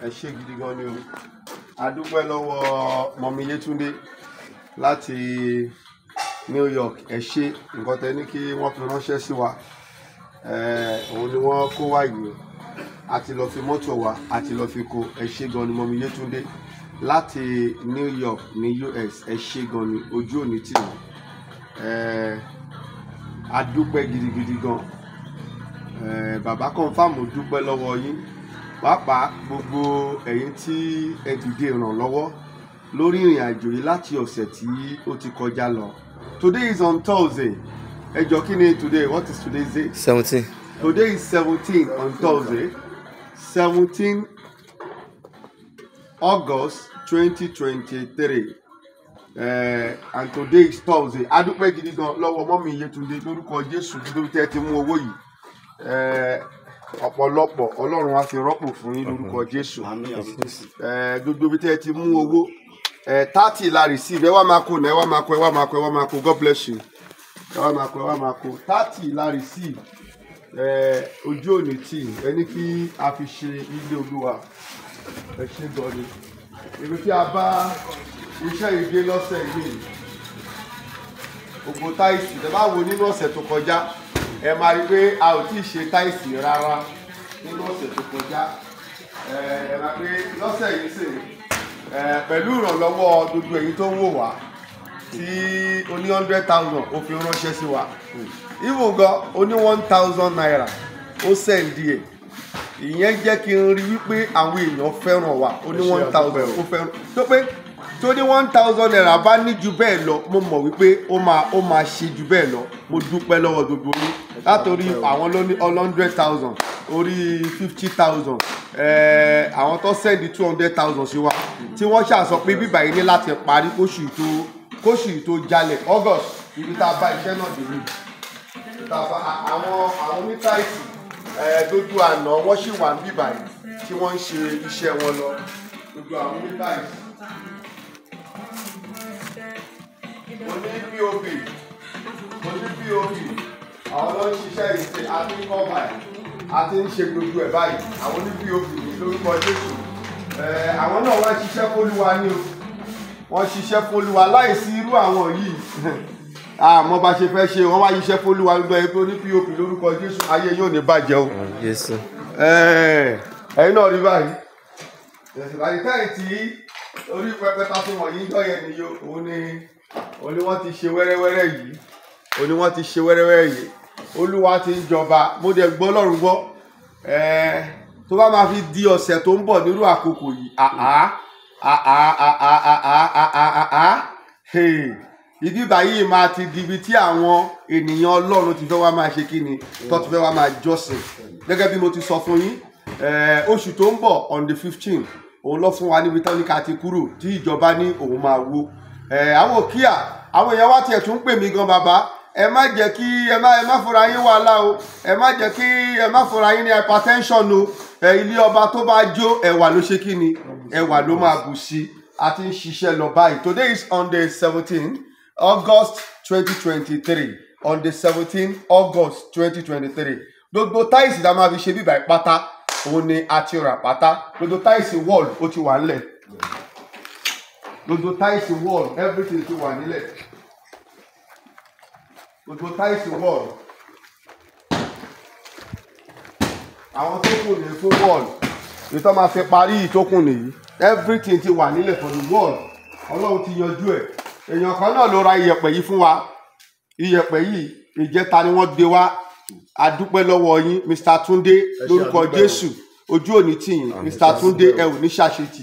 ẹ ṣé gidi gan ni o. A dúpẹ́ lọ́wọ́ mọ̀mí Yétúndé láti New York. Ẹ ṣé nǹkan tẹ́ ní kí wọ́n fi ránṣẹ́ sí wa. Òun ni wọ́n kó wá yìí. A ti lọ fi mọ́tò wa, a ti lọ fi kó. Ẹ ṣé gan ni mọ̀mí Yétúndé láti New York ní US. Ẹ ṣé gan ni, ojú òní tì mí. A dúpẹ́ gidigidi gan. Bàbá confirm dúpẹ́ lọ́wọ́ yín. Pàápàá gbogbo ẹ̀yin tí ẹ dìde ìrànlọ́wọ́ lórí ìrìn àjò yìí láti ọ̀sẹ̀ tí ó ti kọjá lọ. Today is on Thursday. Ẹ jọ̀ọ́ kí ni today? What is today's date? 17. Today is 17 on Thursday. 17 August 2023. And today is Thursday. A dúpẹ́ gidi gan lọ́wọ́ mọ́mí Yétúndé lórúkọ Jésù nítorí tẹ́ ti mú owó yìí. Ọ̀pọ̀lọpọ̀ Ọlọ́run á fi rọ́pò fún yín lórúkọ Jésù. Gbogbo bí tẹ́ ti mú owó 30 la receive. Ẹ wá máa kó, ẹ wá máa kó, ẹ wá máa kó, ẹ wá máa kó. God bless you. Ẹ wá máa kó, ẹ wá máa kó. 30 la receive. Ojú òní tí ẹni kí a fi ṣe ilé Olúwa. Ẹ ṣé gan ni. Ibi tí a bá iṣẹ́ ìdè lọ́sẹ̀ yìí. Gbogbo táìsì tẹ́ bá wo nínú ọ̀sẹ̀ tó kọjá. Ẹ máa rí pé a ò tí ì ṣe táìsì rárá nínú ọ̀sẹ̀ tó kọjá. Ẹ máa pé lọ́sẹ̀ yìí sì pẹ̀lú ìrànlọ́wọ́ gbogbo èyí tó ń wò wá tí ó ní 100,000 ó fi ránṣẹ́ sí wa. Even gan ó ní 1,000 naira ó sẹ́ǹdì ẹ̀. Ìyẹn jẹ́ kí n rí wípé àwọn èèyàn fẹ́ràn wa. Ó ní 1,000 ó fẹ́ràn. Tó ní 1,000 naira bá ní ju bẹ́ẹ̀ lọ, mo mọ̀ wípé ó máa ṣe ju bẹ́ẹ̀ lọ. Mo dúpẹ́ lọ́wọ́ gbogbo yín látòrí àwọn ló ní 100,000 orí 50,000 àwọn tó sẹ́ndì 200,000 sí wa tí wọ́n ṣàṣọ pé bíbá yìí ní láti parí kóṣù tó jalè August ibi tá a bá iṣẹ́ náà dé ní. Àwọn onítàìsì lójú àná wọ́n sì wà bíbá yìí tí wọ́n ń ṣe iṣẹ́ wọn lọ gbogbo àwọn onítàìsì. Oní POP àwọn ló ń ṣiṣẹ́ ìṣe àti kọ́bà ẹ̀ àti ń ṣe gbogbo ẹ̀ báyìí àwọn oní POP lórúkọ Jésù. Àwọn náà wá ṣiṣẹ́ fÓlúwa ní o, wọ́n ṣiṣẹ́ fÓlúwa láìsí irú àwọn yìí. Àmọ́ bá ṣe fẹ́ ṣe wọ́n wá ṣiṣẹ́ fÓlúwa gbogbo ẹ̀ pé oní POP lórúkọ Jésù ayé yóò ní bàjẹ́ o. Ẹ̀yin náà rí báyìí. Ìbàdí táyì tí orí pẹpẹ ta fún wọ̀nyí jọ yẹn nìyó òun ni wọ́n ti ṣe wẹ́rẹ́wẹ́rẹ́ yìí. Òun ni wọ́n ti ṣe wẹ́rẹ́wẹ́rẹ́ yìí. Olúwa ti ń jọba. Mo dẹ̀ gbọ́ Ọlọ́run gbọ́. Tó bá máa fi di ọ̀sẹ̀ tó ń bọ̀ nírú àkókò yìí. Ibi báyìí máa ti di ibi tí àwọn ènìyàn Ọlọ́run ti fẹ́ wá máa ṣe kí ni? Tó ti fẹ́ wá máa jọ́sìn. Gẹ́gẹ́ bí mo ti sọ fún yín. Oṣù tó ń bọ̀ on the 15th. Òun lọ fún wa níbi tán ní ká ti kúrò tí ìjọba ní òun máa wó. Àwọn òkíà àwọn èèyàn wá tiẹ̀ tún pè mí gan bàbá. Ẹ má jẹ́ kí ẹ má fúnra yín wàhálà o. Ẹ má jẹ́ kí ẹ má fúnra yín ní hypertension o. Ilé ọba tó bá jó ẹ̀wà ló ṣe kí ni? Ẹ̀wà ló máa bù sí. A ti ń ṣiṣẹ́ lọ báyìí. Today is on the 17th August 2023. On the 17th August 2023. Gbogbo táìsì tá a máa fi ṣe bíbá ìpátá. Òun ni a ti rà pátá. Gbogbo táìsì wall ó ti wà nílẹ̀. Gbogbo táìsì wall everything ti wà nílẹ̀. Gbogbo táìsì wall. Àwọn tó kù ní fún wall. Ìtọ́ máa fi parí ìtókùn nìyí. Everything ti wà nílẹ̀ for the wall. Ọlọ́run ti yanjú ẹ̀. Èèyàn kan náà ló ra iyẹ̀pẹ̀ yìí fún wa. Iyẹ̀pẹ̀ yìí ìjẹta ni wọ́n gbé wá. A dúpẹ́ lọ́wọ́ yín Mr. Túndé lórúkọ Jésù. Ojú òní tì yín Mr. Túndé ẹ ò ní ṣàṣetì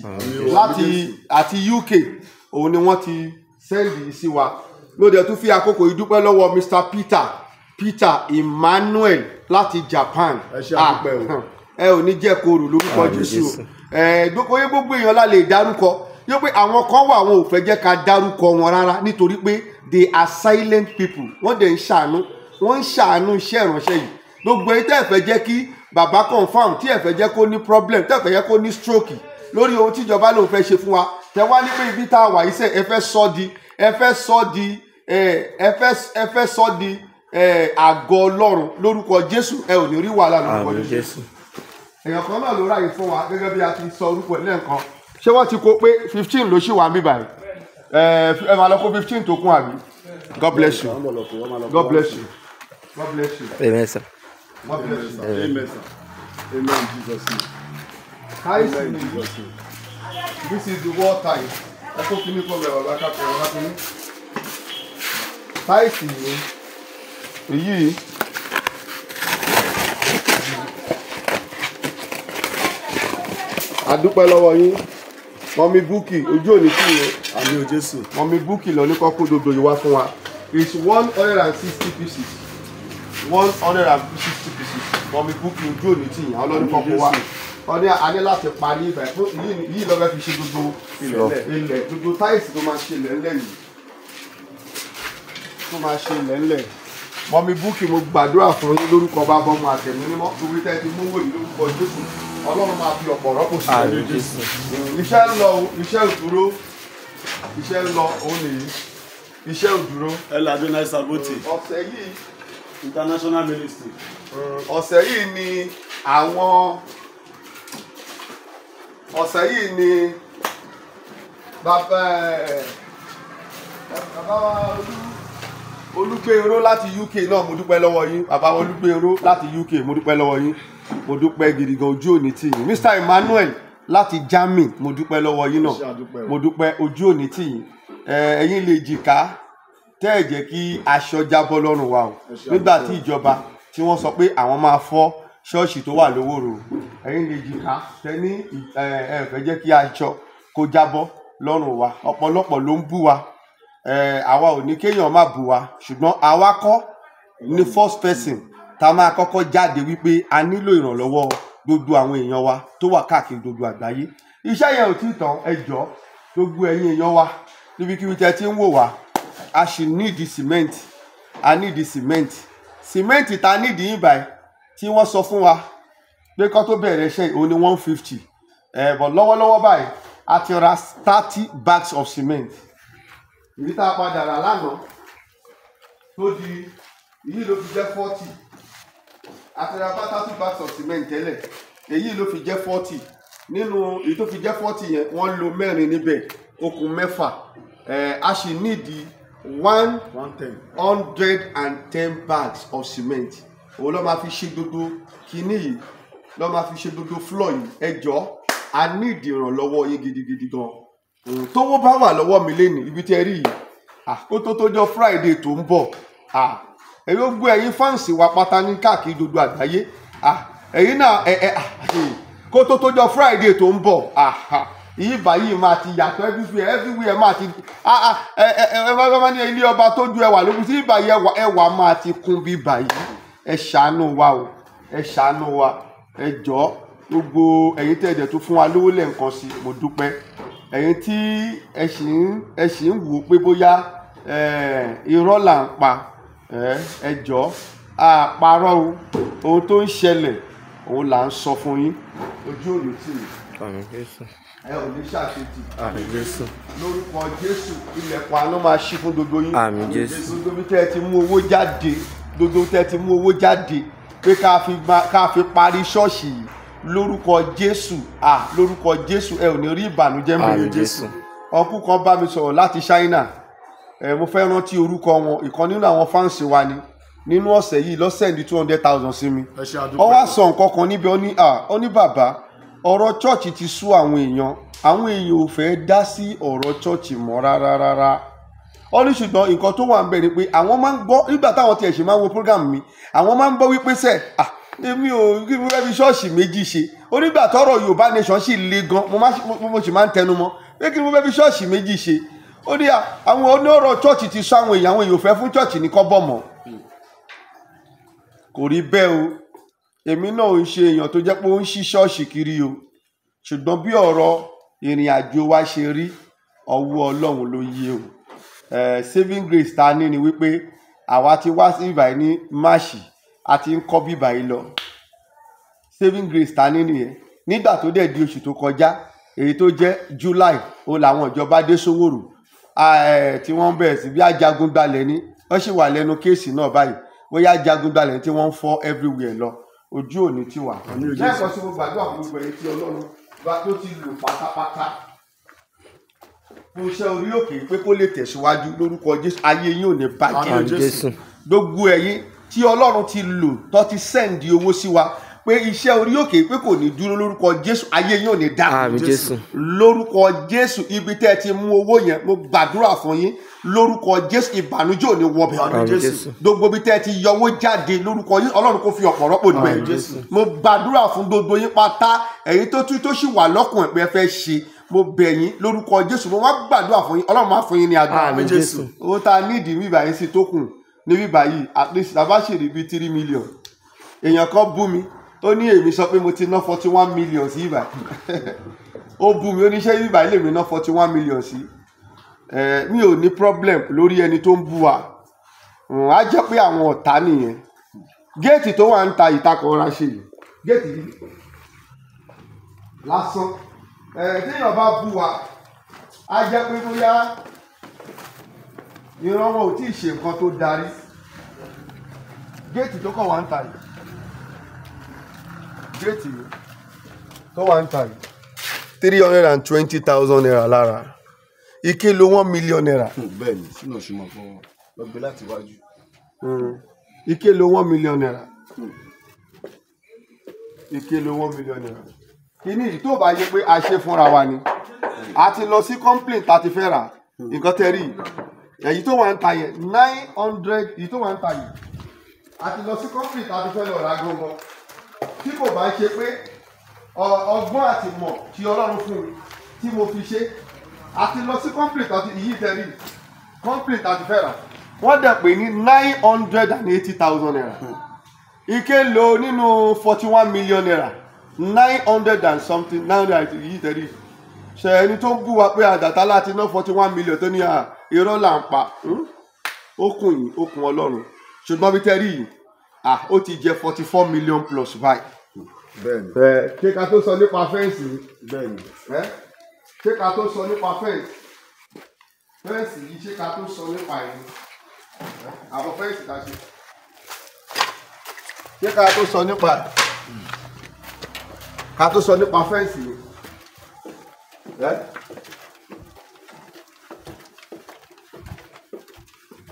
àti UK òun ni wọ́n ti sẹ́ndì sí wa. Ló dẹ̀ tún fi àkókò yìí dúpẹ́ lọ́wọ́ Mr. Peter Emmanuel láti Japan. Ẹ ò ní jẹ́ kóòrò lórúkọ Jésù. Gbogbo èèyàn la lè dárúkọ. Yóò pé àwọn kan wà àwọn ò fẹ́ jẹ́ ká dárúkọ wọn rárá nítorí pé they are silent people. Wọ́n dẹ̀ ń ṣàánú. Wọ́n ń ṣàánú iṣẹ́ ìránṣẹ́ yìí. Gbogbo èyí tẹ́ ẹ fẹ́ jẹ́ kí bàbá confam tí ẹ fẹ́ jẹ́ kó ní problem tẹ́ ẹ fẹ́ jẹ́ kó ní stroke lórí ohun tí ìjọba lòun fẹ́ ṣe fún wa. Tẹ́ wá ní pé ibi tá a wà yìí sẹ́ ẹ fẹ́ sọ di àgọ́ Ọlọ́run lórúkọ Jésù. Ẹ ò ní rí wàhálà lórúkọ Jésù. èèyàn kan náà ló ráyè fún wa gẹ́gẹ́ bí a ti sọ orúkọ ẹ̀ lẹ́ẹ̀kan ṣé wọ́n ti kó pé 15 ló ṣì wà ń bí báyìí ẹ máa lọ kó 15 tó kún àbí. God bless you. God bless you. God bless you. Amen, sir. God bless you. Amen, sir. Amen, Jesus' name. Amen, Jesus' name. This is the war time. Ẹ kó kíní kọ́ bẹ̀rẹ̀ ọ̀gá kápẹ́ ọ̀gá kíní. Táìsì yìí èyí adúpẹ́ lọ́wọ́ yín mọ́mí búkì ojú òní kì í Àmín o Jésù. mọ́mí búkì lọ ní kọ́kọ́ dodo yìí wá fún wa it's 160 pieces 160 pieces mọ́mí búkì ojú òní tì yín àwọn ọlọ́dún kọ́kọ́ wá wọ́n ní a ní láti parí ibà fún yìí lọ́wọ́ fi ṣe gbogbo ilẹ̀ gbogbo táìsì tó máa ṣe ilẹ̀ ńlẹ̀ yìí tó máa ṣe ilẹ̀ ńlẹ̀ mọ́mí búkì mo gbàdúrà fún yín lórúkọ bàbá ọmọ àtẹ̀mí mímọ́ torí tẹ́ ti mú wòye lórúkọ Jésù Ọlọ́run máa fi ọ̀pọ̀ rọ́pò sí i iṣẹ́ ń lọ iṣẹ́ òdúró iṣẹ́ ń lọ òun nìyí iṣẹ́ òdúró. Adonai Saboti. ọ̀sẹ̀ yìí International Ministry. ọ̀sẹ̀ yìí ni àwọn ọ̀sẹ̀ yìí ni bàbá wa Olúgbénró láti UK náà mo dúpẹ́ lọ́wọ́ yín bàbá Olúgbénró láti UK mo dúpẹ́ lọ́wọ́ yín mo dúpẹ́ gidi gan ojú òní tì yín Mr Emmanuel láti Germany mo dúpẹ́ lọ́wọ́ yín náà mo dúpẹ́ ojú òní tì yín ẹ̀yin lè jìká tẹ́ ẹ̀ jẹ́ kí aṣọ jábọ́ lọ́rùn wa o nígbà tí ìjọba tí wọ́n sọ pé àwọn máa fọ́ ṣọ́ọ̀ṣì tó wà lówóró ẹ̀yin lè jìká tẹ́ ní ẹ fẹ́ jẹ́ kí aṣọ kó jábọ́ lọ́rùn wa ọ̀pọ̀lọpọ̀ ló ń bú wa àwa ò ní kéèyàn má bú wa ṣùgbọ́n àwa kọ́ ní first person tá a máa kọ́kọ́ jáde wípé a nílò ìrànlọ́wọ́ gbogbo àwọn èèyàn wa tó wà káàkiri gbogbo àgbáyé iṣẹ́ yẹn ò tí ì tán ẹ jọ̀ọ́ gbogbo ẹ̀yin èèyàn wa níbikíbi tẹ́ ti ń wò wá a sì nídìí cement a nídìí cement ta nídìí yín báyìí tí wọ́n sọ fún wa pé kó tó bẹ̀rẹ̀ iṣẹ́ òun ni 150 but lọ́wọ́lọ́wọ́ báyìí a ti ra 30 bags of cement ìdí tá a padà rà lánàá tó di èyí ló fi jẹ́ 40 àti ra 30 bags of cement tẹ́lẹ̀ èyí ló fi jẹ́ 40 nínú èyí tó fi jẹ́ 40 yẹn wọ́n lo mẹ́rin níbẹ̀ okùn mẹ́fà a sì nídìí 110 bags of cement òun ló máa fi ṣe gbogbo kinní yìí ló máa fi ṣe gbogbo floor yìí ẹ jọ̀ọ́ a nídìí ìrànlọ́wọ́ yín gidigidi gan tówó bá wà lọ́wọ́ mi lénìí ibi tí ẹ rí yìí kó tó tójọ́ Friday tó ń bọ̀ ẹ̀yin ó gbé ẹ̀yin fáǹsì wa pátá ní káàkiri gbogbo àgbáyé ẹ̀yin náà kó tó tójọ́ Friday tó ń bọ̀ yìí báyìí máa ti yàtọ̀ everywhere máa ti máa ní ilé ọba tó ju ẹwà lókun sí ìbàyí ẹwà máa ti kún bí báyìí ẹ ṣàánú wa o ẹ ṣàánú wa ẹ jọ̀ọ́ gbogbo ẹ̀yin tẹ̀dẹ̀ tó fún wa lówó lẹ́ẹ̀kan sí mo dúpẹ́ ẹ̀yin tí ẹ sì ń wò pé bóyá irọ́ là ń pa ẹ jọ̀ọ́ àparọ́ o ohun tó ń ṣẹlẹ̀ òun là ń sọ fún yín ojú òní tì mí ẹ ò ní ṣàṣetì lórúkọ Jésù ilẹ̀kùn àánú máa ṣí fún gbogbo yín gbogbo bí tẹ́ ẹ ti mú owó jáde gbogbo tẹ́ ẹ ti mú owó jáde pé ká fi parí ṣọ́ọ̀ṣì yìí lórúkọ Jésù lórúkọ Jésù ẹ ò ní rí ìbànújẹ́ mẹ́rin Jésù ọkùn kan bá mi sọ̀rọ̀ láti China mo fẹ́ rántí orúkọ wọn ìkan nínú àwọn fáǹsì wa ni nínú ọ̀sẹ̀ yìí ló send 200,000 sí mi ó wá sọ nǹkan kan níbi ó ní bàbá ọ̀rọ̀ chọ́ọ̀chì ti sú àwọn èèyàn ò fẹ́ dá sí ọ̀rọ̀ chọ́ọ̀chì mọ́ rárá ó ní ṣùgbọ́n nǹkan tó wà ń bẹ̀ ni pé àwọn máa ń gbọ́ nígbà táwọn tiẹ̀ ṣe máa ń wo program mi àwọn máa ń gbọ́ wípé èmi ò kí mo fẹ́ fi ṣọ́ọ̀ṣì méjì ṣe onígbà tọ́rọ̀ Yorùbá nation sì le gan mo sì máa ń tẹnu mọ́ pé kí mo fẹ́ fi ṣọ́ọ̀ṣì méjì ṣe ó ní àwọn onírọ̀ chọ́ọ̀chì ti sọ àwọn èèyàn ò fẹ́ fún chọ́ọ̀chì ní kọ́bọ̀ mọ́ kò rí bẹ́ẹ̀ o èmi náà ń ṣe èèyàn tó jẹ́ pé ó ń ṣí ṣọ́ọ̀ṣì kiri o ṣùgbọ́n bí ọ̀rọ̀ ìrìn àjò wa ṣe rí ọwọ́ Ọlọ́run ló yé o saving grace ta ní ni wípé àwa ti wá sí ìbàyí ní máàṣì a ti ń kọ́ bí ìbàyí lọ saving grace ta ní nìyẹn nígbà tó dẹ̀ di oṣù tó kọjá èyí tó jẹ́ July ó làwọn ìjọba dé Sówòrò tí wọ́n bẹ̀rẹ̀ sí bí ajagun gbalẹ̀ ní wọ́n sì wà lẹ́nu kéèsì náà báyìí bóyá ajagun gbalẹ̀ tí wọ́n ń fọ́ everywhere lọ ojú òní tí wà. lẹ́ẹ̀kan sí mo gbàdúrà fún gbogbo ẹ̀yin tí Ọlọ́run bá tó ti lò pátápátá fún iṣẹ́ orí òkè pé kó lè tẹ̀síwájú lórúkọ Jésù, ayé yín ò ní bàjẹ́. gbogbo ẹ̀yin tí Ọlọ́run ti lò tó ti sẹ́ǹdì owó sí wa pé iṣẹ́ orí òkè pé kò ní dúró lórúkọ Jésù, ayé yín ò ní dá. lórúkọ Jésù, ibi tẹ́ ẹ ti mú owó yẹn mo gbàdúrà fún yín lórúkọ Jésù, ìbànújẹ́ ò ní wọbẹ̀. gbogbo ibi tẹ́ ẹ ti yọwó jáde lórúkọ yín, Ọlọ́run kò fi ọ̀pọ̀ rọ́pò níbẹ̀. mo gbàdúrà fún gbogbo yín pátá, ẹ̀yin tó sì wà lọ́kùn ẹ̀ pé ẹ fẹ́ ṣe, mo bẹ̀ yín lórúkọ Jésù, mo wá gbàdúrà fún yín, Ọlọ́run máa fún yín ní agbára. owó tá a nídìí ní ìbàyẹn sí tó kù ní bíbáyìí at least tá a bá ṣèlérí bíi 3 million. èèyàn kan bú mi, ó ní èmi sọ pé mo ti ná 41 million sí ibà. ó bú mi, ó ní ṣé ibà lè mi ná 41 million sí. mi ò ní problem lórí ẹni tó ń bú wa. á jẹ́ pé àwọn ọ̀tá nìyẹn. géètì tó wà ń ta ìtakọ̀ ọ̀rá ṣe yìí, géètì yìí lásán. téèyàn bá bú wa, á jẹ́ pé bóyá ìran wọn ò tí ì ṣe nǹkan tó darí. géètì tó kàn wá ń ta yìí, géètì tó wà ń ta yìí 320,000 naira lára, ike lo 1 million naira. bẹ́ẹ̀ni sínú òṣùwọ̀n fún lọ gbé láti wájú. ike lo 1 million naira, ike lo 1 million naira. kíní yìí tó bá yẹ pé a ṣe fúnra wa ni, a ti lọ sí complaint tá a ti fẹ́ rà nǹkan tẹ́ rí èyí tó wà ń ta yẹn 900, èyí tó wà ń ta yìí a ti lọ sí complaint tá a ti fẹ́ lọ rà gangan. tí kò bá ṣe pé ọgbọ́n àti mọ̀ tí Ọlọ́run fún mi tí mo fi ṣe, a ti lọ sí complaint àti ìyí tẹ́rí complaint àti fẹ́ rà, wọ́n dẹ̀ pé ní 980,000 naira. ike lo nínú 41 million naira 900 and something 900 yìí tẹ́rí. ṣe ẹni tó ń bú wa pé àdàtà láti ná 41 million tó ní irọ́ là ń pa, okùn yìí okùn Ọlọ́run. ṣùgbọ́n bí tẹ́rí yìí ó ti jẹ́ 44 million plus báyìí. bẹ́ẹ̀ni. ṣé ká tó sọ nípa fẹ́ǹsì. bẹ́ẹ̀ni. ṣé ká tó sọ nípa fẹ́ǹsì yìí, ṣé ká tó sọ nípa ẹ̀yìn àwọn fẹ́ǹsì ká ṣe. ṣé ká tó sọ nípa fẹ́ǹsì yìí.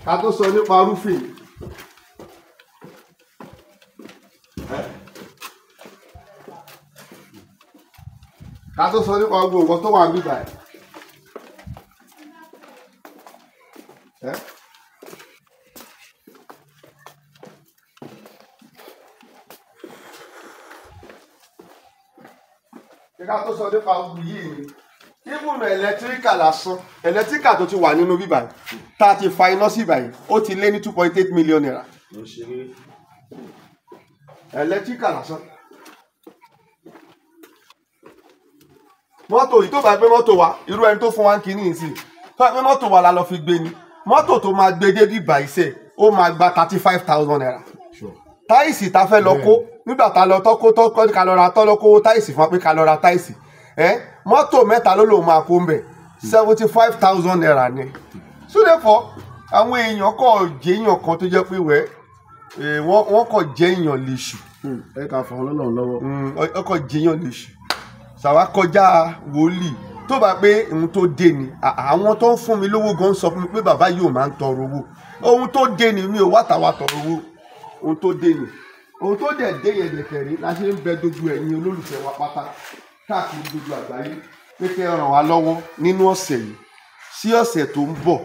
ká tó sọ nípa roofing. ká tó sọ nípa gbogbo nǹkan tó wà ń bíbà ẹ̀. ká tó sọ nípa gbogbo yìí ni ibùnà ẹlẹtíríkà lásán, ẹlẹtíríkà tó ti wà nínú bíbà yìí tá a ti fa iná sí ibà yìí ó ti lé ní 2.8 million naira. ẹlẹtíríkà lásán. mọ́tò yìí tó bá gbé mọ́tò wa, irú ẹni tó fún wa ń kíní yìí sí, tó bá gbé mọ́tò wa la lọ fi gbé ni, mọ́tò tó máa gbé dé bíbà iṣẹ́ ó máa gba 35,000 naira. táìsì ta fẹ́ lọ kó nígbà tá lọ tọ́kọ́ ká lọ ra tọ́lọ́kówó táìsì fún wa pé ká lọ ra táìsì, mọ́tò mẹ́ta ló lòun máa kó ń bẹ̀ 75,000 naira ni. so therefore àwọn èèyàn kọ̀ jẹ́ èèyàn kan tó jẹ́ pé wọ́n kọ̀ jẹ́ èèyàn léṣù. ẹ ká fọ Ọlọ́run lọ́wọ́. ọkọ̀ jẹ́ èèyàn léṣù. sàwa kọjá wòlíì tó bá pé ohun tó dé ni, àwọn tó ń fún mi lówó gan sọ fún mi pé bàbá yìí ò máa ń tọrọ owó. ohun tó dé ni, mi ò wá tàwa tọrọ owó. ohun tó dé ni, ohun tó dẹ̀ dé yẹn dẹ̀kẹ̀rí la ṣe ń bẹ gbogbo ẹ̀yin olólùfẹ́ wa pátá káàkiri gbogbo àgbáyé pé kẹ́ ẹ ràn wá lọ́wọ́ nínú ọ̀sẹ̀ yìí sí ọ̀sẹ̀ tó ń bọ̀.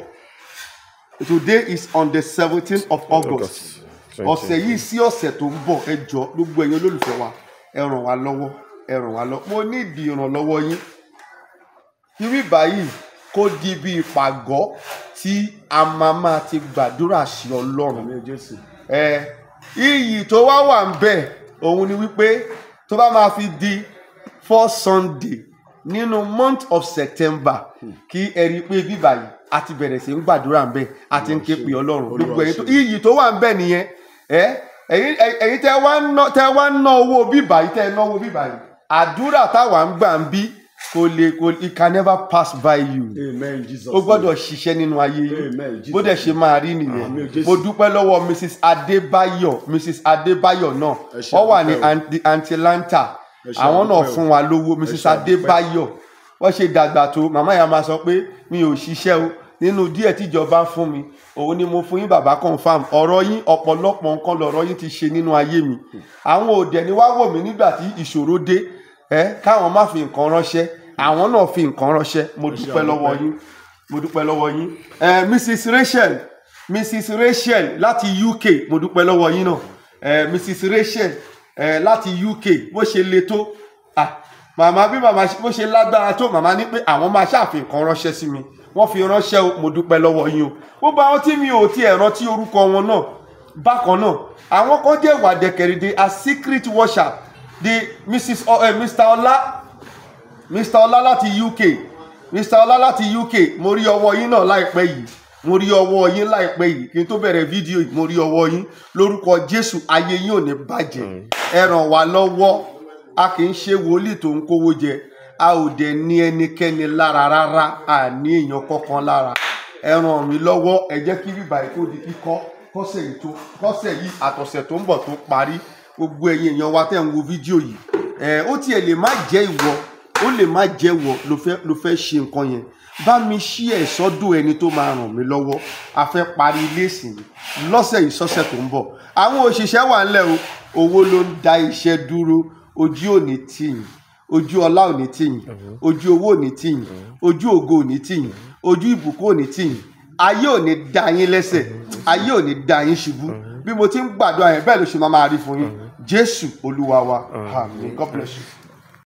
Today is on the 17th of August. ọ̀sẹ̀ yìí sí ọ̀sẹ̀ tó ń bọ̀, ẹ jọ̀ọ́ gbogbo ẹ̀yin olólùfẹ́ wa ẹ ràn wá lọ́wọ́, ẹ ràn wá lọ́wọ́. mo ní ìdí ìrànlọ́wọ́ yín. ibi báyìí kó di bí ìpàgọ́ tí a máa ti gbàdúrà sí Ọlọ́run. iyì tó wá wà ń bẹ̀ òun ni wípé tó bá máa fi di 4 Sunday nínú month of September kí ẹ rí i pé bíbá yìí a ti bẹ̀rẹ̀ sí ń gbàdúrà ń bẹ̀, a ti ń ké pe Ọlọ́run. gbogbo iyì tó wà ń bẹ̀ nìyẹn. ẹ̀yin tẹ́ wá ń ná owó bíbá yìí, tẹ́ ẹ náwó bíbá yìí, àdúrà táwa ń gbà ń bí it can never pass by you. Amen, Jesus. Ó gbọ́dọ̀ ṣiṣẹ́ nínú ayé yìí. Amen, Jesus. Bó dẹ̀ ṣe máa rí nìyẹn. Mo dúpẹ́ lọ́wọ́ Mrs. Adébáyọ̀ náà. Wọ́n wà ní Atlanta. Àwọn náà fún wa lówó. Mrs. Adébáyọ̀. Wọ́n ṣe dàgbà tó. Màmá yà máa sọ pé mi ò ṣiṣẹ́ o. Nínú díẹ̀ tíjọba ń fún mi. Òun ni mo fún yín bàbá confam. Ọ̀rọ̀ yín ọ̀pọ̀lọpọ̀ nǹkan lọ̀rọ̀ yín ti ṣe nínú ayé mi. Àwọn òdẹ̀ ni wá wò mí nígbà tí ìṣòro dé. Káwọn má fi nǹkan ránṣẹ́. Àwọn náà fi nǹkan ránṣẹ́. Mo dúpẹ́ lọ́wọ́ yín. Mo dúpẹ́ lọ́wọ́ yín. Mrs. Rachel láti UK. Mo dúpẹ́ lọ́wọ́ yín náà. Mrs. Rachel láti UK. Bó ṣe le tó. Màmá bí màmá bó ṣe lágbára tó, màmá ní pé àwọn máa ṣàfi nǹkan ránṣẹ́ sí mi. Wọ́n fi ránṣẹ́ o. Mo dúpẹ́ lọ́wọ́ yín o. Gbogbo àwọn tí mi ò tiẹ̀ rántí orúkọ wọn náà. Bákan náà, àwọn kan jẹ́ ìwà dẹ̀kẹ̀rẹ̀dẹ̀ a secret worship. Mr. Ọlá láti UK. Mr. Ọlá láti UK. Mo rí ọwọ́ yín náà láìpẹ́ yìí. Mo rí ọwọ́ yín láìpẹ́ yìí. Kí n tó bẹ̀rẹ̀ fídíò yìí, mo rí ọwọ́ yín. Lórúkọ Jésù, ayé yín ò ní bàjẹ́. Ẹ ràn wá lọ́wọ́. A kì í ṣe wòlíì tó ń kówó jẹ. A ò dẹ̀ ní ẹnikẹ́ni lára rárá. A ní èèyàn kankan lára. Ẹ ràn mí lọ́wọ́. Ẹ jẹ́ kí bíbá yìí tó di kíkọ́. Kọ́sẹ̀ yìí àtọ̀sẹ̀ tó ń bọ̀ tó parí. Gbogbo ẹ̀yin èèyàn wa tẹ́ ń wo fídíò yìí. Ó tiẹ̀ lè má jẹ́ ìwọ. Ó lè má jẹ́ ìwọ ló fẹ́ ṣe nǹkan yẹn. Bá mi ṣí ẹ̀ sọ́dọ̀ ẹni tó máa ràn mí lọ́wọ́. A fẹ́ parí ilé ìsìn lọ́sẹ̀ yìí sọ́sẹ̀ tó ń bọ̀. Àwọn òṣìṣẹ́ wà ńlẹ̀ o. Owó ló ń da iṣẹ́ dúró. Ojú ò ní tì yín. Ojú ọlá ò ní tì yín. Ojú owó ò ní tì yín. Ojú ògo ò ní tì yín. Ojú ìbùkún ò ní tì yín. Ayé ò ní dá yín lẹ́sẹ̀. Ayé ò ní dá yín ṣubú. Bí mo ti ń gbàdúrà yẹn bẹ́ẹ̀ ló ṣe máa rí fún yín. Jésù Olúwa wa. Amen. God bless you.